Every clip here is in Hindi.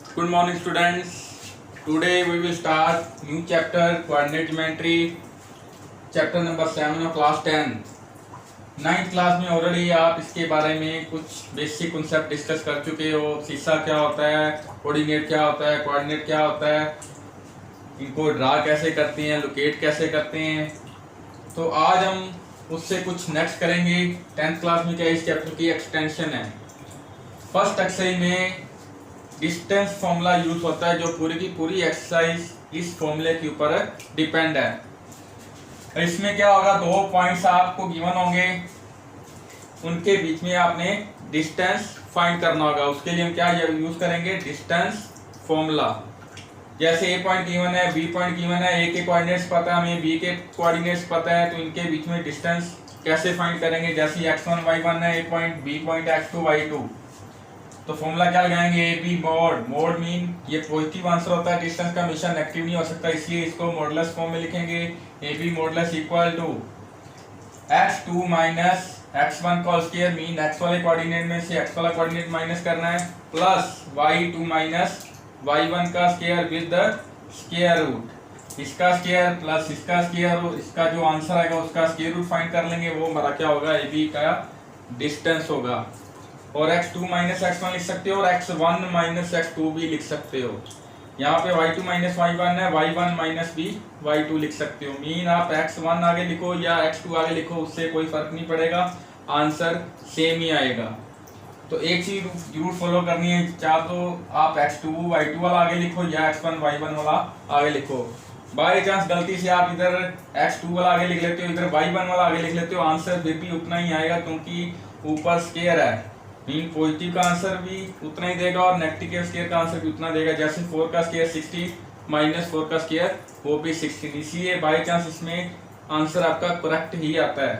Good morning, students. Today we will start new chapter, coordinate geometry, chapter number 7 of class 10. 9th class में ऑलरेडी आप इसके बारे में कुछ बेसिक कॉन्सेप्ट डिस्कस कर चुके हो। शीशा क्या होता है, कोऑर्डिनेट क्या होता है, कोऑर्डिनेट क्या होता है, इनको ड्रा कैसे करते हैं, लोकेट कैसे करते हैं। तो आज हम उससे कुछ नेक्स्ट करेंगे। 10th क्लास में क्या इस चैप्टर की एक्सटेंशन है। फर्स्ट एक्सरसाइज में डिस्टेंस फॉर्मूला यूज होता है, जो पूरी की पूरी एक्सरसाइज इस फॉर्मूले के ऊपर डिपेंड है। इसमें क्या होगा, दो पॉइंट्स आपको गिवन होंगे, उनके बीच में आपने डिस्टेंस फाइंड करना होगा। उसके लिए हम क्या यूज करेंगे, डिस्टेंस फॉर्मूला। जैसे ए पॉइंट गिवन है, बी पॉइंट गिवन है, ए के कोऑर्डिनेट्स पता है हमें, बी के कोऑर्डिनेट्स पता है, तो इनके बीच में डिस्टेंस कैसे फाइंड करेंगे। जैसे x1 y1 है, ए point, B point x2 y2, तो फॉर्मूला क्या लगाएंगे, A B mod. Mod mean ये पॉजिटिव आंसर होता है, डिस्टेंस का हमेशा नेगेटिव नहीं हो सकता, इसलिए इसको मॉडुलस फॉर्म में लिखेंगे। A B modulus equal to x2 minus x1 का स्क्वायर, मीन x वाले कोऑर्डिनेट में से x वाला कोऑर्डिनेट माइनस करना है, प्लस y2 माइनस y1 का square with the square root, इसका स्क्वायर प्लस इसका स्क्वायर रूट, इसका जो आंसर आएगा उसका स्क्वायर रूट फाइंड कर लेंगे। वो हमारा क्या होगा, ए बी का डिस्टेंस होगा। और x2 माइनस x1 लिख सकते हो और x1 माइनस x2 भी लिख सकते हो। यहाँ पे y2 माइनस y1 है, y1 माइनस भी y2 लिख सकते हो। मीन आप x1 आगे लिखो या x2 आगे लिखो, उससे कोई फर्क नहीं पड़ेगा, आंसर सेम ही आएगा। तो एक चीज जरूर फॉलो करनी है, चाहे तो आप x2 y2 वाला आगे लिखो या x1 y1 वाला आगे लिखो। बाई चांस गलती से आप इधर x2 वाला आगे लिख लेते हो, इधर y1 वाला आगे लिख लेते हो, आंसर फिर भी उतना ही आएगा, क्योंकि ऊपर स्क्वायर है। मीन पॉजिटिव का आंसर भी उतना ही देगा और नेगेटिव के स्क्वायर का आंसर भी उतना देगा। जैसे 4 का स्क्वायर 60 माइनस 4 का स्क्वायर वो भी 16, इसलिए बाई चांस इसमें आंसर आपका करेक्ट ही आता है।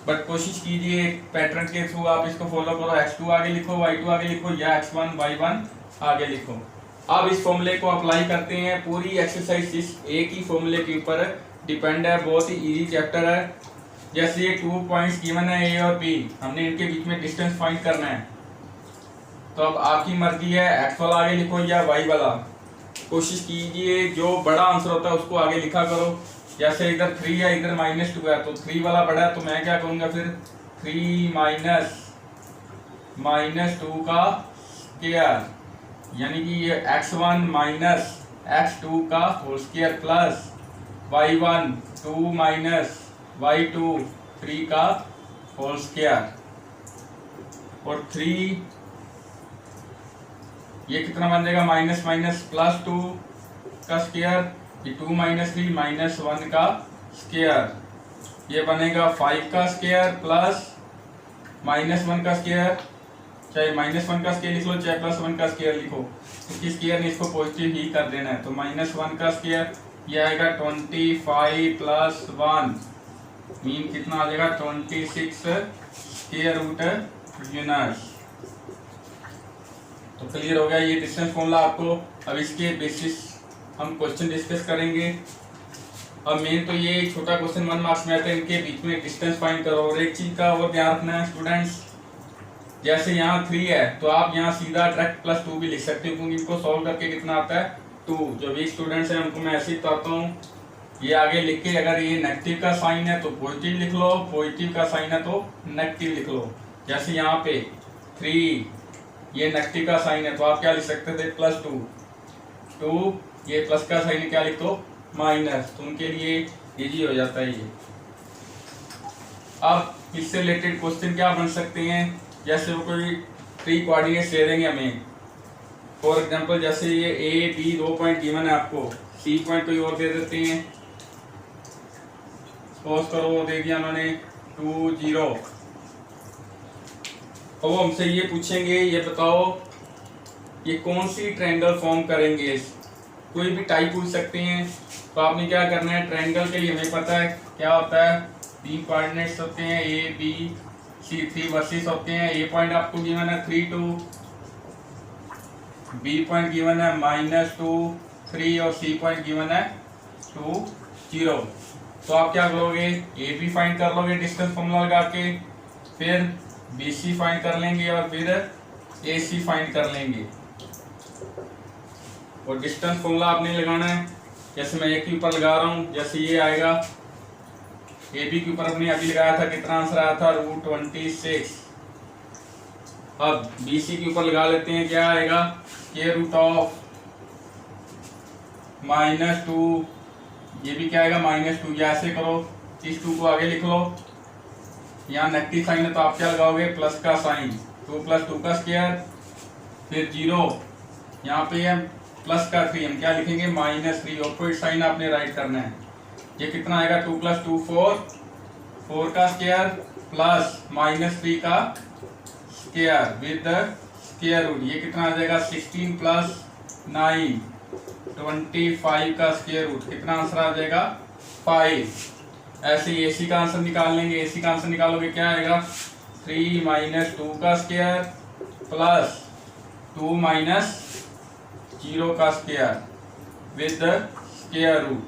बट कोशिश कीजिए पैटर्न के थ्रू आप इसको फॉलो करो, x2 आगे लिखो, y2 आगे लिखो या x1 y1 आगे लिखो। अब इस फॉर्मूले को अप्लाई करते हैं। पूरी एक्सरसाइज इस एक ही फॉर्मूले के ऊपर डिपेंड है, बहुत ही इजी चैप्टर है। जैसे ये 2 पॉइंट्स गिवन है ए और बी, हमने इनके बीच में डिस्टेंस फाइंड करना है। तो अब आपकी मर्जी है, एक्स वाला आगे लिखो या वाई वाला। कोशिश कीजिए जो बड़ा आंसर होता है उसको आगे लिखा करो। जैसे इधर 3 है, इधर -2 है, तो 3 वाला बड़ा है, तो मैं क्या करूँगा फिर 3 माइनस 2 का स्क्वायर, यानी कि ये x1 माइनस x2 का whole square plus y1 2 minus y2 3 का होल स्क्वायर, और 3 ये कितना बन जाएगा, माइनस माइनस प्लस 2 का स्क्वायर, ये 2 माइनस 3 माइनस 1 का स्क्वायर, ये बनेगा 5 का स्क्वायर प्लस माइनस 1 का स्क्वायर। चाहे माइनस 1 का स्क्वायर लिख लो चाहे प्लस 1 का स्क्वायर लिखो, क्योंकि स्क्वायर ने इसको पॉजिटिव ही कर देना है। तो माइनस 1 का स्क्वायर ये आएगा 25 प्लस 1, मीन कितना आ जाएगा 26 स्क्वायर रूट यूनिट्स। तो क्लियर हो गया ये डिस्टेंस फॉर्मूला आपको। अब इसके बेसिस हम क्वेश्चन डिस्कस करेंगे। अब मेन तो ये छोटा क्वेश्चन 1 मार्क्स में आता है, इनके बीच में डिस्टेंस फाइंड करो। और एक चीज का और ध्यान रखना है स्टूडेंट्स, जैसे यहाँ 3 है तो आप यहाँ सीधा डायरेक्ट +2 भी लिख सकते हो, क्योंकि इनको सॉल्व करके कितना आता है 2। जो वीक स्टूडेंट्स हैं उनको मैं ऐसे ही बताता हूँ, ये आगे लिख के अगर ये नेगेटिव का साइन है तो पॉजिटिव लिख लो, पॉजिटिव का साइन है तो नेगेटिव लिख लो। जैसे यहाँ पे 3 ये नेगेटिव का साइन है तो आप क्या लिख सकते थे +2, 2 ये प्लस का साइन है क्या लिख दो माइनस, तो उनके लिए इजी हो जाता है ये। अब इससे रिलेटेड क्वेश्चन क्या बन सकते हैं, जैसे वो कोई 3 कोऑर्डिनेट्स दे देंगे हमें। फॉर एग्जांपल जैसे ये ए बी 2 पॉइंट गिवन है आपको, सी पॉइंट कोई और दे देते हैं। सपोज करो वो दे दिया उन्होंने 2 0, और वो हमसे ये पूछेंगे, ये बताओ ये कौन सी ट्रायंगल फॉर्म करेंगे। कोई भी टाइप पूछ सकते हैं। तो आपने क्या करना है, ट्रायंगल के लिए हमें पता है क्या होता है, 3 कोऑर्डिनेट्स होते हैं ए बी सी, 3 वर्सेस होते हैं। ए पॉइंट आपको गिवन है 3 2, बी पॉइंट गिवन है -2 3, और सी पॉइंट गिवन है 2 0। तो आप क्या करोगे, ए बी फाइंड कर लोगे डिस्टेंस फॉर्मूला लगा के, फिर बी सी फाइंड कर लेंगे और फिर ए सी फाइंड कर लेंगे। और डिस्टेंस फॉर्मूला आपने लगाना है। जैसे मैं ए के ऊपर लगा रहा हूँ, जैसे ये आएगा ए बी के ऊपर हमने अभी लगाया था, कितना आंसर आया था √26। अब बी सी के ऊपर लगा लेते हैं, क्या आएगा √2 -2, ये भी क्या आएगा -2। या ऐसे करो, इस 2 को आगे लिख लो, यहाँ नेगेटिव साइन है तो आप क्या लगाओगे प्लस का साइन, 2 + 2 का स्क्वायर, फिर 0, यहाँ पे है प्लस का 3, हम क्या लिखेंगे -3, ऑपोजिट साइन आपने राइट करना है। ये कितना आएगा 2 + 2 4, 4 का स्क्वायर प्लस -3 का square with the square root, ये कितना आ जाएगा 16 + 9 25 का स्क्वायर रूट, कितना आंसर आ जाएगा 5। ऐसे ही एसी का आंसर निकाल लेंगे। एसी का आंसर निकालोगे क्या आएगा 3 - 2 का स्क्वायर प्लस 2 - 0 का square with the square root,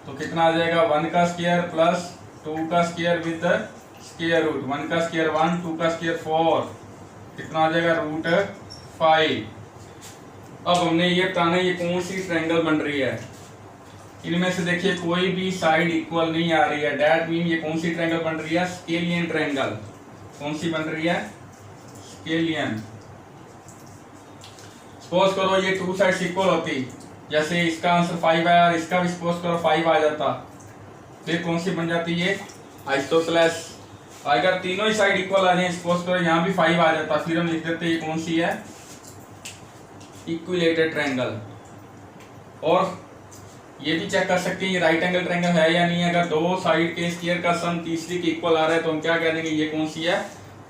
तो कितना आ जाएगा 1 का स्क्वायर प्लस 2 का square with the square root, 1 का स्क्वायर 1, 2 का स्क्वायर 4, कितना आ जाएगा √5। अब हमने ये बताना है ये कौन सी ट्रायंगल बन रही है। इनमें से देखिए कोई भी साइड इक्वल नहीं आ रही है, दैट मीन ये कौन सी ट्रायंगल बन रही है स्केलियन ट्रायंगल। कौन सी बन रही है स्केलियन। सपोज करो ये 2 साइड्स इक्वल होती, जैसे इसका आंसर 5 आया और इसका भी सपोज करो 5 आ जाता, फिर कौन सी बन जाती है आइसोसेलेस। अगर तीनों ही साइड इक्वल आ जाए, सपोज करो यहाँ भी 5 आ जाता, फिर हम लिख देते ये कौन सी है इक्विलेटरल ट्रायंगल। और ये भी चेक कर सकते हैं ये राइट एंगल ट्रायंगल है या नहीं है। अगर दो साइड के स्क्वायर का सम तीसरी के इक्वल आ रहा है तो हम क्या कह देंगे ये कौन सी है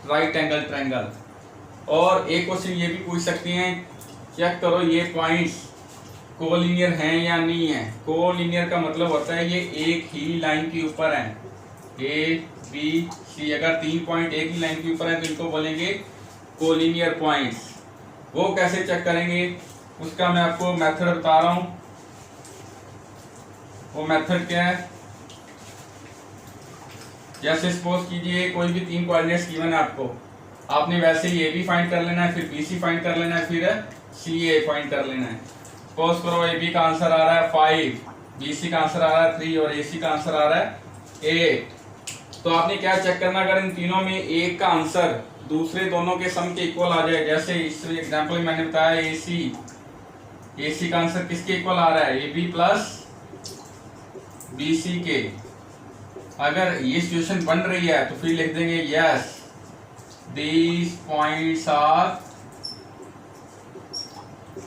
राइट एंगल ट्रायंगल। और एक क्वेश्चन ये भी पूछ सकते हैं, चेक करो ये पॉइंट्स कोलिनियर हैं या नहीं है। कोलिनियर का मतलब होता है ये एक ही लाइन के ऊपर है, ए बी सी। अगर 3 पॉइंट एक ही लाइन के ऊपर है तो इनको बोलेंगे कोलिनियर पॉइंट्स। वो कैसे चेक करेंगे उसका मैं आपको मेथड बता रहा हूं। वो मेथड क्या है, जैसे सपोज कीजिए कोई भी 3 कोऑर्डिनेट्स गिवन है आपको, आपने वैसे ही ए बी फाइंड कर लेना है, फिर बी सी फाइंड कर लेना है, फिर सी ए फाइंड कर लेना है। सपोज करो ए बी का आंसर आ रहा है 5, बी सी का आंसर आ रहा है 3 और ए सी का आंसर आ रहा है 8। तो आपने क्या चेक करना, अगर इन तीनों में एक का आंसर दूसरे दोनों के सम के इक्वल आ जाए, जैसे इस एग्जांपल में मैंने बताया ए सी का आंसर किसके इक्वल आ रहा है A B plus B C के। अगर ये सिचुएशन बन रही है तो फिर लिख देंगे yes these points are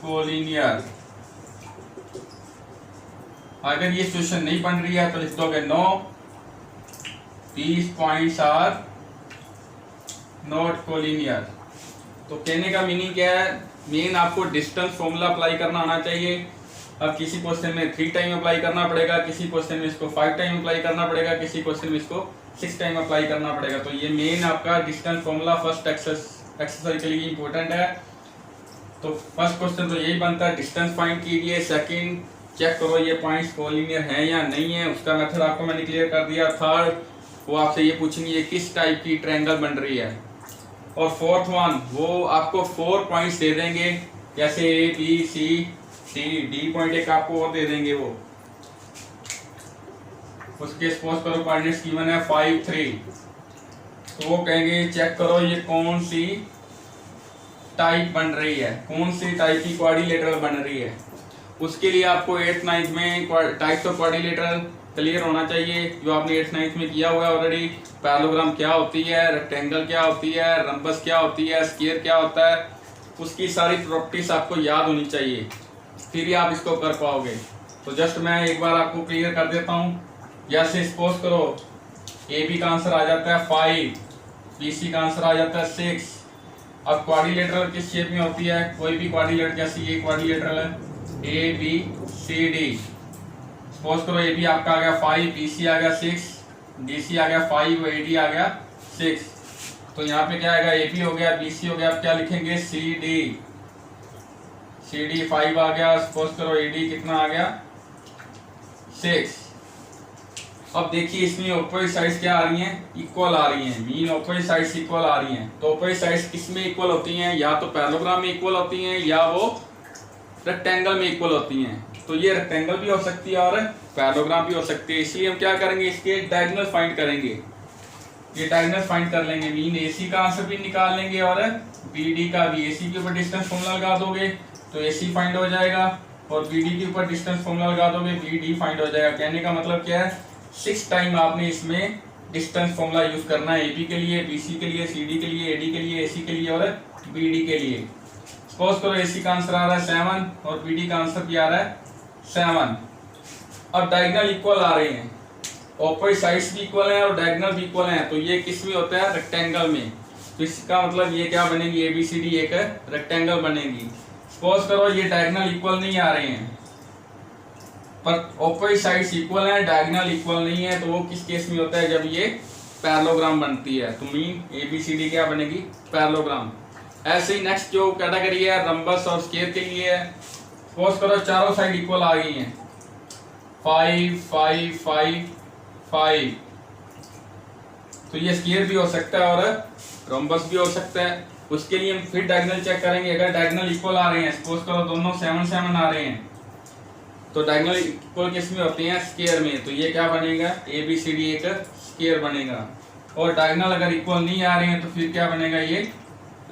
collinear. अगर ये सिचुएशन नहीं बन रही है तो लिख दोगे no these points are not collinear. तो कहने का मीनिंग क्या है, मेन आपको डिस्टेंस फॉर्मूला अप्लाई करना आना चाहिए। अब किसी क्वेश्चन में 3 टाइम अप्लाई करना पड़ेगा, किसी क्वेश्चन में इसको 5 टाइम अप्लाई करना पड़ेगा, किसी क्वेश्चन में इसको 6 टाइम अप्लाई करना पड़ेगा। तो ये मेन आपका डिस्टेंस फॉर्मूला फर्स्ट एक्सरसाइज के लिए इंपॉर्टेंट है। तो फर्स्ट क्वेश्चन तो यही बनता है, डिस्टेंस फाइंड कीजिए। सेकंड चेक करो ये पॉइंट्स कोलिनियर हैं या नहीं है, उसका मेथड आपको मैंने क्लियर कर दिया। थर्ड वो आपसे ये पूछेंगे ये किस टाइप की ट्रायंगल बन रही है। और फोर्थ वन वो आपको 4 पॉइंट्स दे देंगे, जैसे A B C D, D point एक आपको और दे देंगे वो। उसके सपोज करो कोऑर्डिनेट्स गिवन है 5 3, तो वो कहेंगे चेक करो ये कौन सी टाइप बन रही है, कौन सी टाइप की क्वाड्रिलेटरल बन रही है। उसके लिए आपको 8th 9th में टाइप्स ऑफ क्वाड्रिलेटरल क्लियर होना चाहिए, जो आपने 8th 9th में किया हुआ है ऑलरेडी। पैरेललोग्राम क्या होती है, रेक्टेंगल क्या होती है, रंबस क्या होती है, स्क्वायर क्या होता है, उसकी सारी प्रॉपर्टीज आपको याद होनी चाहिए, फिर ही आप इसको कर पाओगे। तो जस्ट मैं एक बार आपको क्लियर कर देता हूँ। जैसे सपोज करो ए बी का आंसर आ जाता है 5, बी सी का आंसर आ जाता है 6। अब क्वाड्रिलेटरल किस शेप में होती है, कोई भी क्वाड्रिलेटरल, जैसे ये क्वाड्रिलेटरल है A B C D. Suppose करो ए बी आपका आ गया 5, बी सी आ गया 6, डी सी आ गया 5 और ए डी आ गया 6। तो यहाँ पे क्या आएगा ए बी हो गया, बी सी हो गया, आप क्या लिखेंगे सी डी 5 आ गया। सपोज करो ए डी कितना आ गया 6। अब देखिए इसमें ऑपोजिट साइड्स क्या आ रही हैं, इक्वल आ रही हैं। मीन ऑपोजिट साइड्स इक्वल आ रही हैं। तो ऑपोजिट साइड्स किस में इक्वल होती हैं, या तो पैरेललोग्राम में इक्वल होती हैं या वो रेक्टेंगल में इक्वल होती हैं। तो ये रेक्टेंगल भी हो सकती है और पैरेललोग्राम भी हो सकती है। इसलिए हम क्या करेंगे, इसके डायगोनल फाइंड करेंगे। ये डायगोनल फाइंड कर लेंगे, मीन AC का आंसर भी निकाल लेंगे और BD का भी। AC के ऊपर डिस्टेंस फॉर्मूला लगा दोगे तो AC फाइंड हो जाएगा और BD के ऊपर डिस्टेंस फॉर्मूला लगा दोगे BD फाइंड हो जाएगा। कहने का मतलब क्या है, 6 टाइम आपने इसमें डिस्टेंस फॉर्मूला यूज करना है, AB के लिए, BC के लिए, CD के लिए, AD के लिए, AC के लिए और BD के लिए। सपोज करो AC का आंसर आ रहा है 7 और BD का आंसर भी आ रहा है 7। अब डायगोनल इक्वल आ रहे हैं, ऑपोजिट साइड्स भी इक्वल हैं और डायगोनल भी इक्वल हैं, तो ये किस में होता है, रेक्टेंगल में। तो इसका मतलब ये क्या बनेगी, ABCD एक रेक्टेंगल बनेगी। सपोज करो ये डायगोनल इक्वल नहीं आ रहे हैं पर ऑपोजिट साइड्स इक्वल हैं, डायगोनल इक्वल नहीं है, तो वो किस केस में होता है, जब ये पैरेललोग्राम बनती है। तो मीन ABCD क्या बनेगी, पैरेललोग्राम। ऐसे ही नेक्स्ट जो कैटेगरी है रंबस और स्क्वायर के लिए है। सपोज करो चारों साइड इक्वल आ गई हैं, 5 5 5 5, तो ये स्क्वायर भी हो सकता है और रोम्बस भी हो सकता है। उसके लिए हम फिर डायगोनल चेक करेंगे। अगर डायगोनल इक्वल आ रहे हैं, सपोज करो दोनों 7 7 आ रहे हैं, तो डायगोनल इक्वल किस में होते हैं, स्क्वायर में। तो ये क्या बनेगा, ABCD एक स्क्वायर बनेगा। और डायगोनल अगर इक्वल नहीं आ रहे हैं तो फिर क्या बनेगा, ये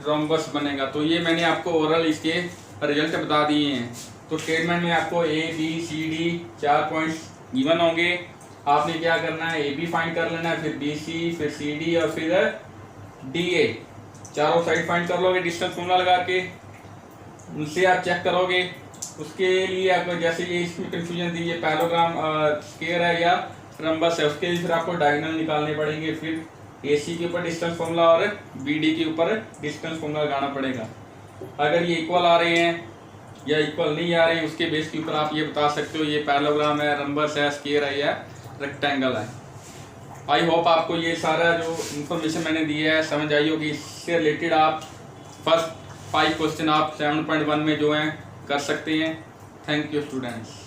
रोम्बस बनेगा। तो ये मैंने आपको ओरल इसके रिजल्ट बता दिए हैं। तो स्टेटमेंट में आपको ABCD 4 पॉइंट्स गिवन होंगे। आपने क्या करना है, AB फाइंड कर लेना है, फिर BC, फिर CD और फिर DA, चारों साइड फाइंड कर लोगे डिस्टेंस फॉर्मूला लगा के, उनसे आप चेक करोगे। उसके लिए आपको जैसे ये इसमें कंफ्यूजन दी, ये पैरेललोग्राम स्क्वायर है या रंबस है, उसके लिए फिर आपको डायगोनल निकालने पड़ेंगे, फिर AC के ऊपर डिस्टेंस फॉर्मूला और BD के ऊपर डिस्टेंस फॉर्मूला लगाना पड़ेगा। अगर ये इक्वल आ रहे हैं या इक्वल नहीं आ रहे हैं, उसके बेस के ऊपर आप ये बता सकते हो ये पैरेललोग्राम है, रंबस है, स्क्वायर है या रेक्टेंगल है। आई होप आपको ये सारा जो इन्फॉर्मेशन मैंने दिया है समझ आई होगी। इससे रिलेटेड आप फर्स्ट 5 क्वेश्चन आप 7.1 में जो हैं कर सकते हैं। Thank you students.